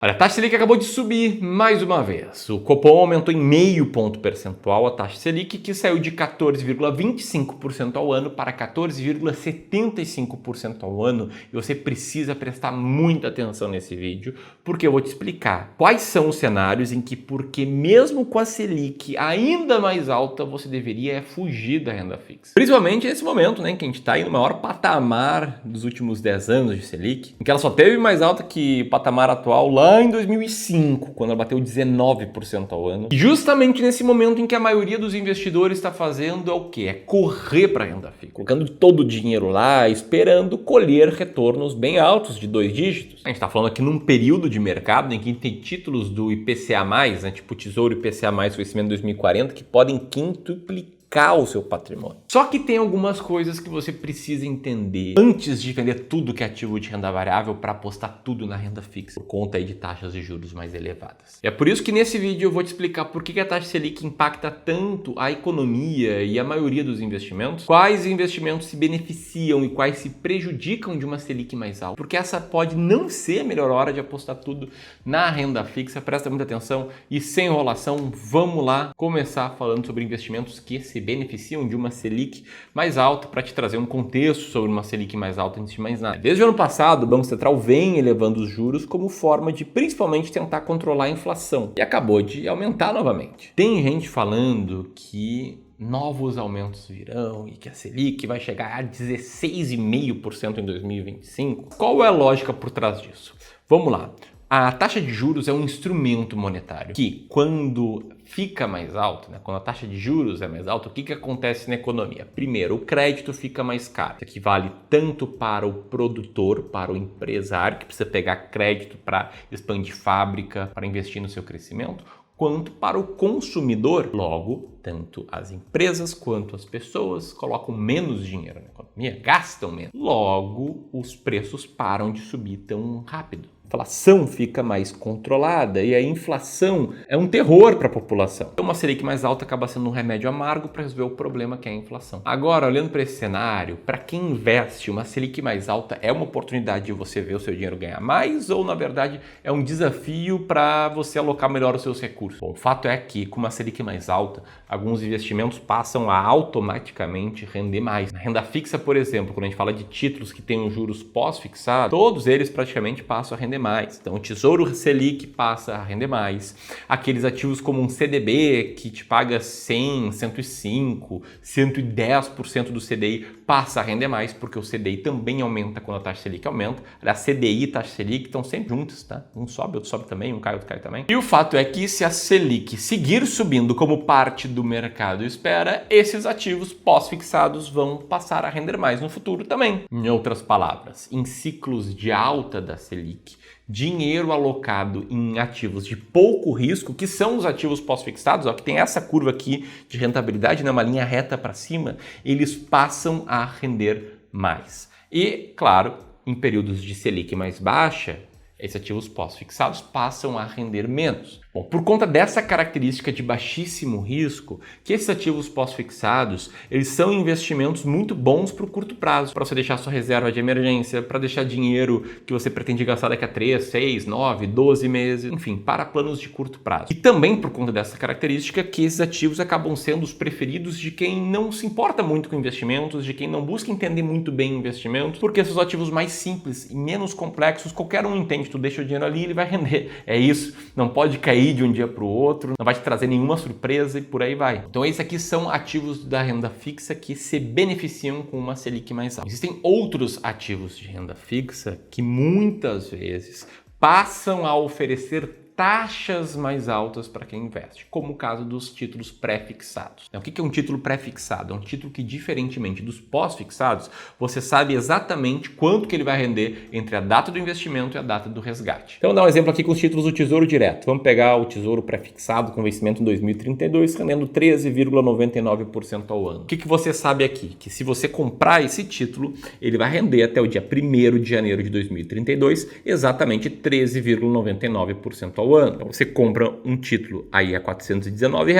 Olha, a taxa Selic acabou de subir mais uma vez. O Copom aumentou em meio ponto percentual a taxa Selic, que saiu de 14,25% ao ano para 14,75% ao ano. E você precisa prestar muita atenção nesse vídeo, porque eu vou te explicar quais são os cenários em que, porque mesmo com a Selic ainda mais alta, você deveria fugir da renda fixa. Principalmente nesse momento, né, que a gente está aí no maior patamar dos últimos 10 anos de Selic, em que ela só teve mais alta que o patamar atual lá em 2005, quando ela bateu 19% ao ano. E justamente nesse momento em que a maioria dos investidores está fazendo é o quê? É correr para a renda fixa, colocando todo o dinheiro lá, esperando colher retornos bem altos de 2 dígitos. A gente está falando aqui num período de mercado em que tem títulos do IPCA+, né, tipo o Tesouro IPCA+, Crescimento 2040, que podem quintuplicar o seu patrimônio. Só que tem algumas coisas que você precisa entender antes de vender tudo que é ativo de renda variável para apostar tudo na renda fixa, por conta aí de taxas de juros mais elevadas. E é por isso que nesse vídeo eu vou te explicar por que a taxa Selic impacta tanto a economia e a maioria dos investimentos, quais investimentos se beneficiam e quais se prejudicam de uma Selic mais alta, porque essa pode não ser a melhor hora de apostar tudo na renda fixa. Presta muita atenção e sem enrolação, vamos lá começar falando sobre investimentos que se beneficiam de uma Selic mais alta, para te trazer um contexto sobre uma Selic mais alta antes de mais nada. Desde o ano passado, o Banco Central vem elevando os juros como forma de principalmente tentar controlar a inflação, e acabou de aumentar novamente. Tem gente falando que novos aumentos virão e que a Selic vai chegar a 16,5% em 2025. Qual é a lógica por trás disso? Vamos lá. A taxa de juros é um instrumento monetário que, quando fica mais alto, né, quando a taxa de juros é mais alta, o que acontece na economia? Primeiro, o crédito fica mais caro. Isso aqui vale tanto para o produtor, para o empresário, que precisa pegar crédito para expandir fábrica, para investir no seu crescimento, quanto para o consumidor. Logo, tanto as empresas quanto as pessoas colocam menos dinheiro na economia, gastam menos. Logo, os preços param de subir tão rápido. A inflação fica mais controlada e a inflação é um terror para a população. Então, uma Selic mais alta acaba sendo um remédio amargo para resolver o problema que é a inflação. Agora, olhando para esse cenário, para quem investe, uma Selic mais alta é uma oportunidade de você ver o seu dinheiro ganhar mais, ou na verdade é um desafio para você alocar melhor os seus recursos? Bom, o fato é que com uma Selic mais alta, alguns investimentos passam a automaticamente render mais. Na renda fixa, por exemplo, quando a gente fala de títulos que têm um juros pós-fixados, todos eles praticamente passam a render mais. Então, o Tesouro Selic passa a render mais. Aqueles ativos como um CDB, que te paga 100, 105, 110% do CDI, passa a render mais, porque o CDI também aumenta quando a taxa Selic aumenta. Aliás, CDI e taxa Selic estão sempre juntos, tá? Um sobe, outro sobe também, um cai, outro cai também. E o fato é que se a Selic seguir subindo como parte do mercado espera, esses ativos pós-fixados vão passar a render mais no futuro também. Em outras palavras, em ciclos de alta da Selic, dinheiro alocado em ativos de pouco risco, que são os ativos pós-fixados, ó, que tem essa curva aqui de rentabilidade, né, uma linha reta para cima, eles passam a render mais. E, claro, em períodos de Selic mais baixa, esses ativos pós-fixados passam a render menos. Bom, por conta dessa característica de baixíssimo risco, que esses ativos pós-fixados, eles são investimentos muito bons para o curto prazo, para você deixar sua reserva de emergência, para deixar dinheiro que você pretende gastar daqui a 3, 6, 9, 12 meses, enfim, para planos de curto prazo. E também por conta dessa característica que esses ativos acabam sendo os preferidos de quem não se importa muito com investimentos, de quem não busca entender muito bem investimentos, porque esses ativos mais simples e menos complexos, qualquer um entende, tu deixa o dinheiro ali e ele vai render. É isso, não pode cair de um dia para o outro, não vai te trazer nenhuma surpresa e por aí vai. Então esses aqui são ativos da renda fixa que se beneficiam com uma Selic mais alta. Existem outros ativos de renda fixa que muitas vezes passam a oferecer taxas mais altas para quem investe, como o caso dos títulos pré-fixados. O que é um título pré-fixado? É um título que, diferentemente dos pós-fixados, você sabe exatamente quanto que ele vai render entre a data do investimento e a data do resgate. Então, vou dar um exemplo aqui com os títulos do Tesouro Direto. Vamos pegar o Tesouro pré-fixado com vencimento em 2032, rendendo 13,99% ao ano. O que você sabe aqui? Que se você comprar esse título, ele vai render até o dia 1º de janeiro de 2032, exatamente 13,99% ao ano. Então você compra um título aí a R$ 419,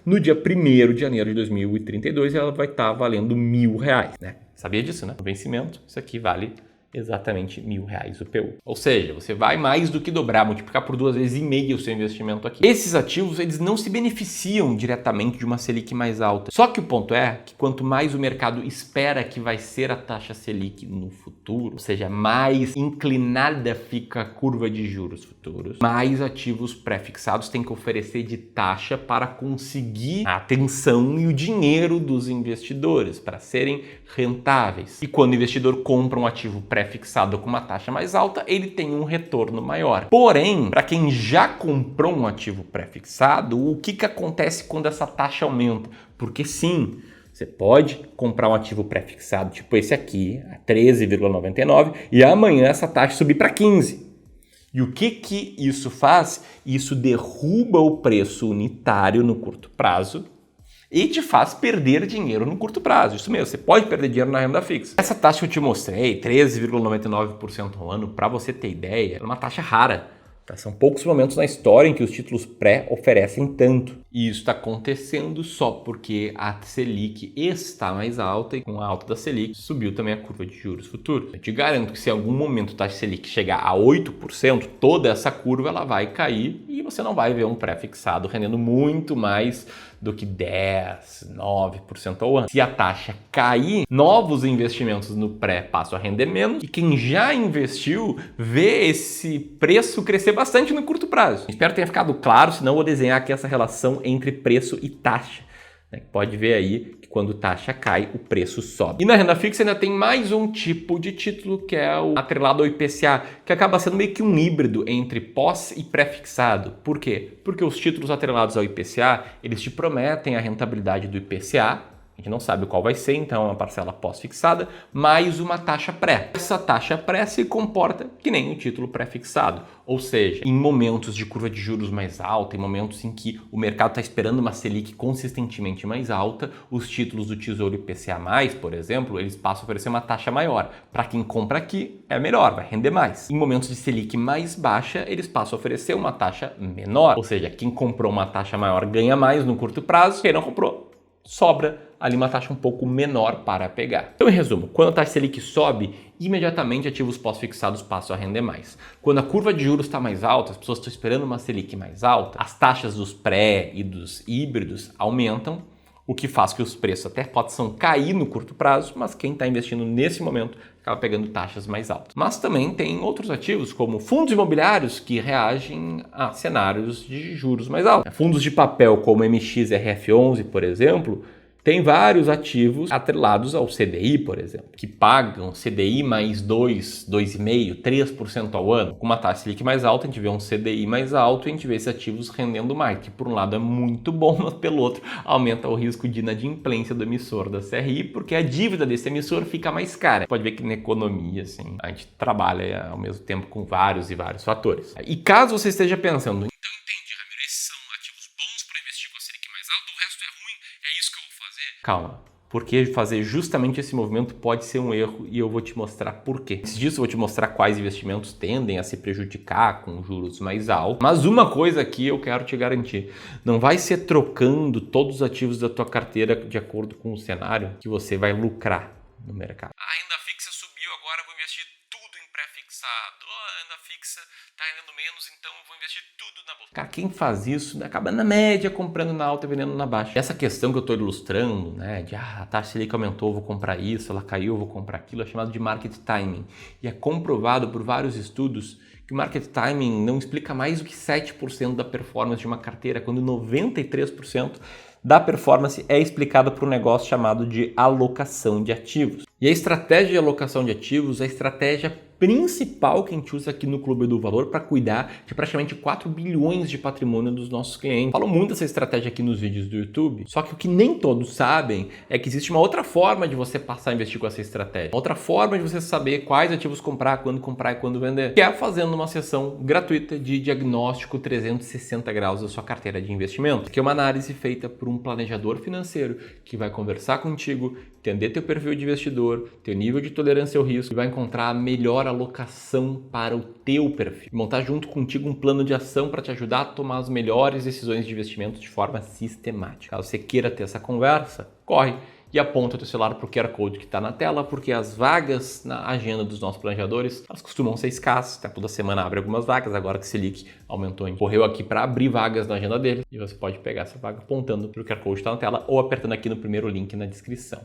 no dia 1º de janeiro de 2032 ela vai estar valendo R$ 1.000, né? Sabia disso, né? No vencimento, isso aqui vale exatamente R$1.000 o PU. Ou seja, você vai mais do que dobrar, multiplicar por 2,5 vezes o seu investimento aqui. Esses ativos, eles não se beneficiam diretamente de uma Selic mais alta. Só que o ponto é que quanto mais o mercado espera que vai ser a taxa Selic no futuro, ou seja, mais inclinada fica a curva de juros futuros, mais ativos pré-fixados têm que oferecer de taxa para conseguir a atenção e o dinheiro dos investidores, para serem rentáveis. E quando o investidor compra um ativo pré-fixado com uma taxa mais alta, ele tem um retorno maior. Porém, para quem já comprou um ativo pré-fixado, o que acontece quando essa taxa aumenta? Porque sim, você pode comprar um ativo pré-fixado, tipo esse aqui, a 13,99, e amanhã essa taxa subir para 15. E o que isso faz? Isso derruba o preço unitário no curto prazo e te faz perder dinheiro no curto prazo. Isso mesmo, você pode perder dinheiro na renda fixa. Essa taxa que eu te mostrei, 13,99% ao ano, para você ter ideia, é uma taxa rara. Tá? São poucos momentos na história em que os títulos pré oferecem tanto. E isso está acontecendo só porque a Selic está mais alta e com a alta da Selic subiu também a curva de juros futuros. Eu te garanto que se em algum momento a taxa Selic chegar a 8%, toda essa curva ela vai cair e você não vai ver um pré-fixado rendendo muito mais do que 10, 9% ao ano. Se a taxa cair, novos investimentos no pré passam a render menos e quem já investiu vê esse preço crescer bastante no curto prazo. Espero que tenha ficado claro, senão eu vou desenhar aqui essa relação entre preço e taxa. Pode ver aí que quando taxa cai, o preço sobe. E na renda fixa ainda tem mais um tipo de título que é o atrelado ao IPCA, que acaba sendo meio que um híbrido entre pós e pré-fixado. Por quê? Porque os títulos atrelados ao IPCA, eles te prometem a rentabilidade do IPCA, a gente não sabe qual vai ser, então é uma parcela pós-fixada, mais uma taxa pré. Essa taxa pré se comporta que nem um título pré-fixado, ou seja, em momentos de curva de juros mais alta, em momentos em que o mercado está esperando uma Selic consistentemente mais alta, os títulos do Tesouro IPCA+, por exemplo, eles passam a oferecer uma taxa maior. Para quem compra aqui, é melhor, vai render mais. Em momentos de Selic mais baixa, eles passam a oferecer uma taxa menor, ou seja, quem comprou uma taxa maior ganha mais no curto prazo, quem não comprou, sobra ali uma taxa um pouco menor para pegar. Então, em resumo, quando a taxa Selic sobe, imediatamente ativos pós-fixados passam a render mais. Quando a curva de juros está mais alta, as pessoas estão esperando uma Selic mais alta, as taxas dos pré e dos híbridos aumentam, o que faz que os preços até possam cair no curto prazo, mas quem está investindo nesse momento acaba pegando taxas mais altas. Mas também tem outros ativos, como fundos imobiliários, que reagem a cenários de juros mais altos. Fundos de papel como MXRF11, por exemplo, tem vários ativos atrelados ao CDI, por exemplo, que pagam CDI mais 2, 2,5%, 3% ao ano. Com uma taxa Selic mais alta, a gente vê um CDI mais alto e a gente vê esses ativos rendendo mais, que por um lado é muito bom, mas pelo outro aumenta o risco de inadimplência do emissor da CRI, porque a dívida desse emissor fica mais cara. Pode ver que na economia, assim, a gente trabalha ao mesmo tempo com vários e vários fatores. E caso você esteja pensando, calma, porque fazer justamente esse movimento pode ser um erro e eu vou te mostrar por quê. Antes disso, eu vou te mostrar quais investimentos tendem a se prejudicar com juros mais altos. Mas uma coisa aqui eu quero te garantir, não vai ser trocando todos os ativos da tua carteira de acordo com o cenário que você vai lucrar no mercado. A renda fixa subiu, agora eu vou investir tudo em pré-fixado. A renda fixa está rendendo menos, então eu vou investir tudo na bolsa. Cara, quem faz isso acaba na média comprando na alta e vendendo na baixa. Essa questão que eu estou ilustrando, né, de a taxa Selic aumentou, eu vou comprar isso, ela caiu, eu vou comprar aquilo, é chamado de market timing. E é comprovado por vários estudos que o market timing não explica mais do que 7% da performance de uma carteira, quando 93% da performance é explicada por um negócio chamado de alocação de ativos. E a estratégia de alocação de ativos é a estratégia principal que a gente usa aqui no Clube do Valor para cuidar de praticamente 4 bilhões de patrimônio dos nossos clientes. Falo muito dessa estratégia aqui nos vídeos do YouTube, só que o que nem todos sabem é que existe uma outra forma de você passar a investir com essa estratégia. Outra forma de você saber quais ativos comprar e quando vender, que é fazendo uma sessão gratuita de diagnóstico 360 graus da sua carteira de investimento, que é uma análise feita por um planejador financeiro que vai conversar contigo, entender teu perfil de investidor, teu nível de tolerância ao risco e vai encontrar a melhor alocação para o teu perfil. Montar junto contigo um plano de ação para te ajudar a tomar as melhores decisões de investimento de forma sistemática. Caso você queira ter essa conversa, corre e aponta o teu celular para o QR Code que está na tela, porque as vagas na agenda dos nossos planejadores, elas costumam ser escassas, tá? Toda semana abre algumas vagas, agora que Selic aumentou, correu aqui para abrir vagas na agenda dele, e você pode pegar essa vaga apontando para o QR Code que está na tela ou apertando aqui no primeiro link na descrição.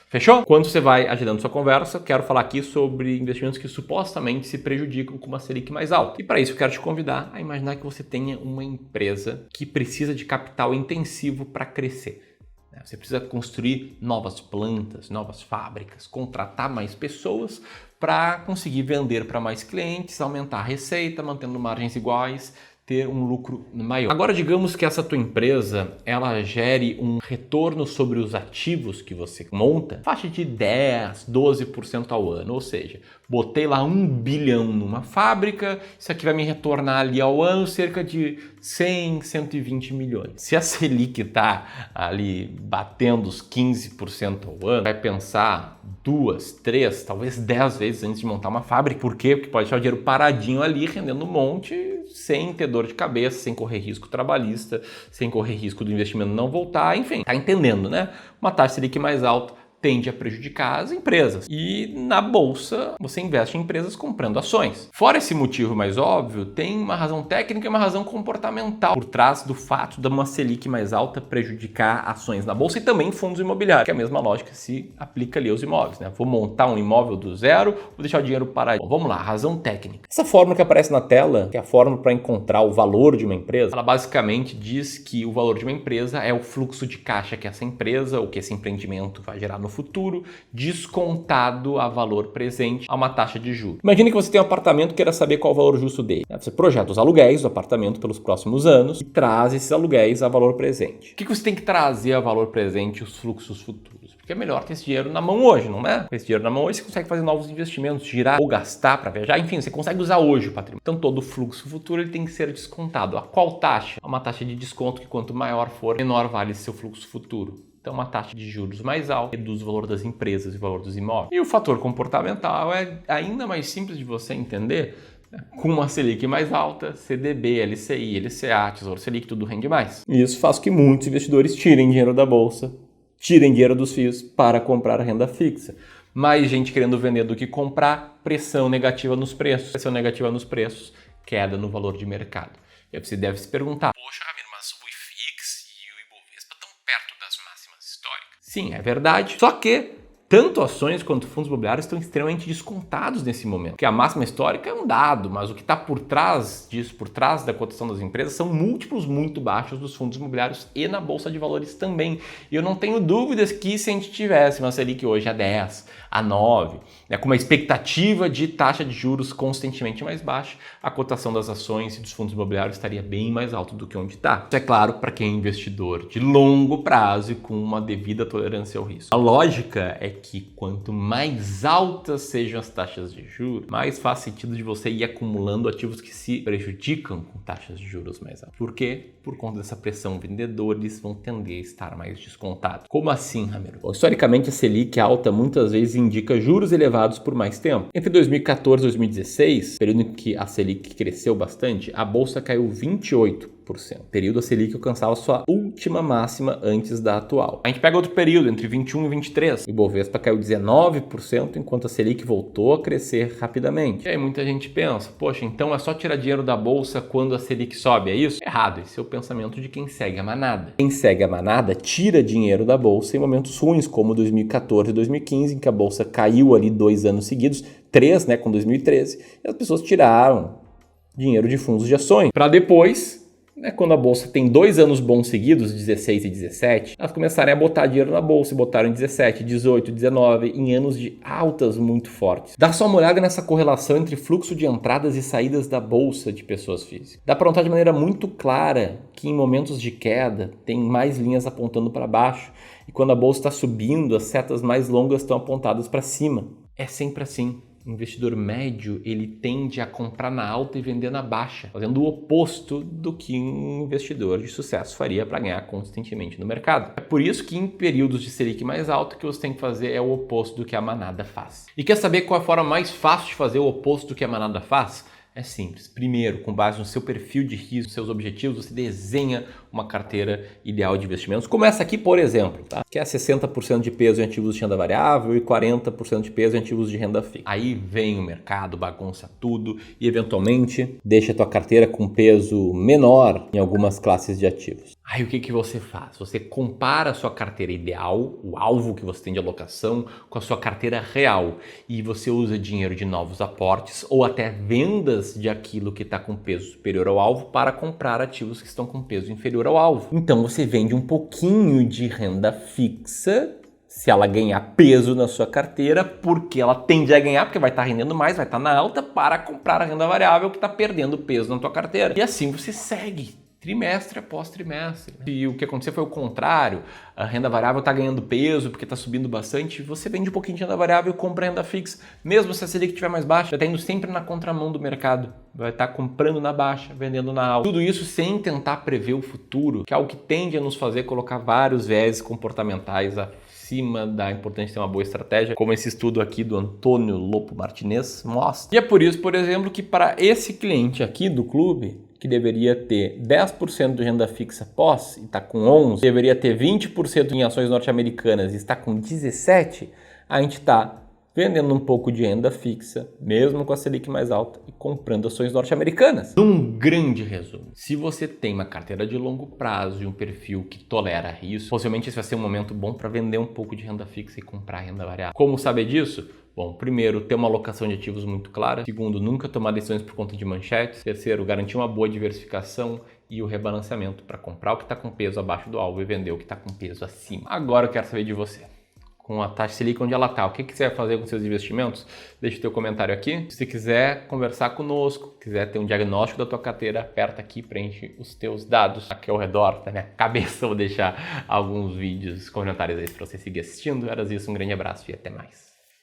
Fechou? Quando você vai agendando sua conversa, quero falar aqui sobre investimentos que supostamente se prejudicam com uma Selic mais alta. E para isso eu quero te convidar a imaginar que você tenha uma empresa que precisa de capital intensivo para crescer. Você precisa construir novas plantas, novas fábricas, contratar mais pessoas para conseguir vender para mais clientes, aumentar a receita, mantendo margens iguais, ter um lucro maior. Agora, digamos que essa tua empresa, ela gere um retorno sobre os ativos que você monta, faixa de 10, 12% ao ano, ou seja, botei lá 1 bilhão numa fábrica, isso aqui vai me retornar ali ao ano cerca de 100, 120 milhões. Se a Selic está ali batendo os 15% ao ano, vai pensar 2, 3, talvez 10 vezes antes de montar uma fábrica. Por quê? Porque pode deixar o dinheiro paradinho ali, rendendo um monte, sem ter dor de cabeça, sem correr risco trabalhista, sem correr risco do investimento não voltar, enfim. Tá entendendo, né? Uma taxa Selic mais alta tende a prejudicar as empresas. E na bolsa, você investe em empresas comprando ações. Fora esse motivo mais óbvio, tem uma razão técnica e uma razão comportamental por trás do fato de uma Selic mais alta prejudicar ações na bolsa e também fundos imobiliários, que a mesma lógica se aplica ali aos imóveis, né? Vou montar um imóvel do zero, vou deixar o dinheiro parar. Bom, vamos lá, razão técnica. Essa fórmula que aparece na tela, que é a fórmula para encontrar o valor de uma empresa, ela basicamente diz que o valor de uma empresa é o fluxo de caixa que essa empresa ou que esse empreendimento vai gerar no futuro, descontado a valor presente a uma taxa de juros. Imagine que você tem um apartamento e queira saber qual é o valor justo dele. Você projeta os aluguéis do apartamento pelos próximos anos e traz esses aluguéis a valor presente. O que você tem que trazer a valor presente os fluxos futuros? Porque é melhor ter esse dinheiro na mão hoje, não é? Com esse dinheiro na mão hoje você consegue fazer novos investimentos, girar ou gastar para viajar, enfim, você consegue usar hoje o patrimônio. Então todo o fluxo futuro ele tem que ser descontado. A qual taxa? Uma taxa de desconto que quanto maior for, menor vale esse seu fluxo futuro. Então, uma taxa de juros mais alta reduz o valor das empresas e o valor dos imóveis. E o fator comportamental é ainda mais simples de você entender. Com uma Selic mais alta, CDB, LCI, LCA, Tesouro Selic, tudo rende mais. E isso faz com que muitos investidores tirem dinheiro da bolsa, tirem dinheiro dos FIIs para comprar renda fixa. Mais gente querendo vender do que comprar, pressão negativa nos preços. Pressão negativa nos preços, queda no valor de mercado. E aí você deve se perguntar, poxa, Ramiro, mas o IFIX e o Ibovespa estão perto das máximas históricas. Sim, é verdade. Só que tanto ações quanto fundos imobiliários estão extremamente descontados nesse momento. Porque a máxima histórica é um dado, mas o que está por trás disso, por trás da cotação das empresas, são múltiplos muito baixos dos fundos imobiliários e na Bolsa de Valores também. E eu não tenho dúvidas que se a gente tivesse uma Selic hoje a 10, a 9, né, com uma expectativa de taxa de juros constantemente mais baixa, a cotação das ações e dos fundos imobiliários estaria bem mais alto do que onde está. Isso é claro para quem é investidor de longo prazo e com uma devida tolerância ao risco. A lógica é que quanto mais altas sejam as taxas de juros, mais faz sentido de você ir acumulando ativos que se prejudicam com taxas de juros mais altas. Por quê? Por conta dessa pressão vendedores vão tender a estar mais descontados. Como assim, Ramiro? Bom, historicamente, a Selic alta muitas vezes indica juros elevados por mais tempo. Entre 2014 e 2016, período em que a Selic cresceu bastante, a bolsa caiu 28%. Período a Selic alcançava sua última máxima antes da atual. A gente pega outro período, entre 21 e 23. O Ibovespa caiu 19%, enquanto a Selic voltou a crescer rapidamente. E aí muita gente pensa, poxa, então é só tirar dinheiro da bolsa quando a Selic sobe, é isso? Errado, esse é o pensamento de quem segue a manada. Quem segue a manada tira dinheiro da bolsa em momentos ruins, como 2014 e 2015, em que a bolsa caiu ali 2 anos seguidos, 3, né, com 2013, e as pessoas tiraram dinheiro de fundos de ações, para depois, quando a bolsa tem 2 anos bons seguidos, 16 e 17, elas começarem a botar dinheiro na bolsa e botaram em 17, 18, 19, em anos de altas muito fortes. Dá só uma olhada nessa correlação entre fluxo de entradas e saídas da bolsa de pessoas físicas. Dá para notar de maneira muito clara que em momentos de queda tem mais linhas apontando para baixo e quando a bolsa está subindo, as setas mais longas estão apontadas para cima. É sempre assim. O investidor médio, ele tende a comprar na alta e vender na baixa, fazendo o oposto do que um investidor de sucesso faria para ganhar constantemente no mercado. É por isso que em períodos de Selic mais alto, o que você tem que fazer é o oposto do que a manada faz. E quer saber qual é a forma mais fácil de fazer o oposto do que a manada faz? É simples. Primeiro, com base no seu perfil de risco, seus objetivos, você desenha uma carteira ideal de investimentos. Começa aqui, por exemplo, tá? Que é 60% de peso em ativos de renda variável e 40% de peso em ativos de renda fixa. Aí vem o mercado, bagunça tudo e eventualmente deixa a tua carteira com peso menor em algumas classes de ativos. Aí o que você faz? Você compara a sua carteira ideal, o alvo que você tem de alocação, com a sua carteira real e você usa dinheiro de novos aportes ou até vendas de aquilo que está com peso superior ao alvo para comprar ativos que estão com peso inferior ao alvo. Então você vende um pouquinho de renda fixa, se ela ganhar peso na sua carteira, porque ela tende a ganhar, porque vai estar rendendo mais, vai estar na alta, para comprar a renda variável que está perdendo peso na tua carteira. E assim você segue trimestre após trimestre. E o que aconteceu foi o contrário, a renda variável está ganhando peso porque está subindo bastante, você vende um pouquinho de renda variável e compra renda fixa, mesmo se a Selic estiver mais baixa, está indo sempre na contramão do mercado, vai estar comprando na baixa, vendendo na alta. Tudo isso sem tentar prever o futuro, que é algo que tende a nos fazer colocar vários viés comportamentais acima da importância de ter uma boa estratégia, como esse estudo aqui do Antônio Lopo Martinez mostra. E é por isso, por exemplo, que para esse cliente aqui do clube, que deveria ter 10% de renda fixa pós e está com 11%, deveria ter 20% em ações norte-americanas e está com 17%, a gente está vendendo um pouco de renda fixa, mesmo com a Selic mais alta, e comprando ações norte-americanas. Num grande resumo, se você tem uma carteira de longo prazo e um perfil que tolera risco, possivelmente esse vai ser um momento bom para vender um pouco de renda fixa e comprar renda variável. Como saber disso? Bom, primeiro, ter uma alocação de ativos muito clara. Segundo, nunca tomar decisões por conta de manchetes. Terceiro, garantir uma boa diversificação e o rebalanceamento para comprar o que está com peso abaixo do alvo e vender o que está com peso acima. Agora eu quero saber de você. Com a taxa Selic onde ela está, o que você vai fazer com seus investimentos? Deixa o teu comentário aqui. Se você quiser conversar conosco, quiser ter um diagnóstico da tua carteira, aperta aqui, preenche os teus dados aqui ao redor da minha cabeça. Eu vou deixar alguns vídeos, comentários aí para você seguir assistindo. Era isso, um grande abraço e até mais.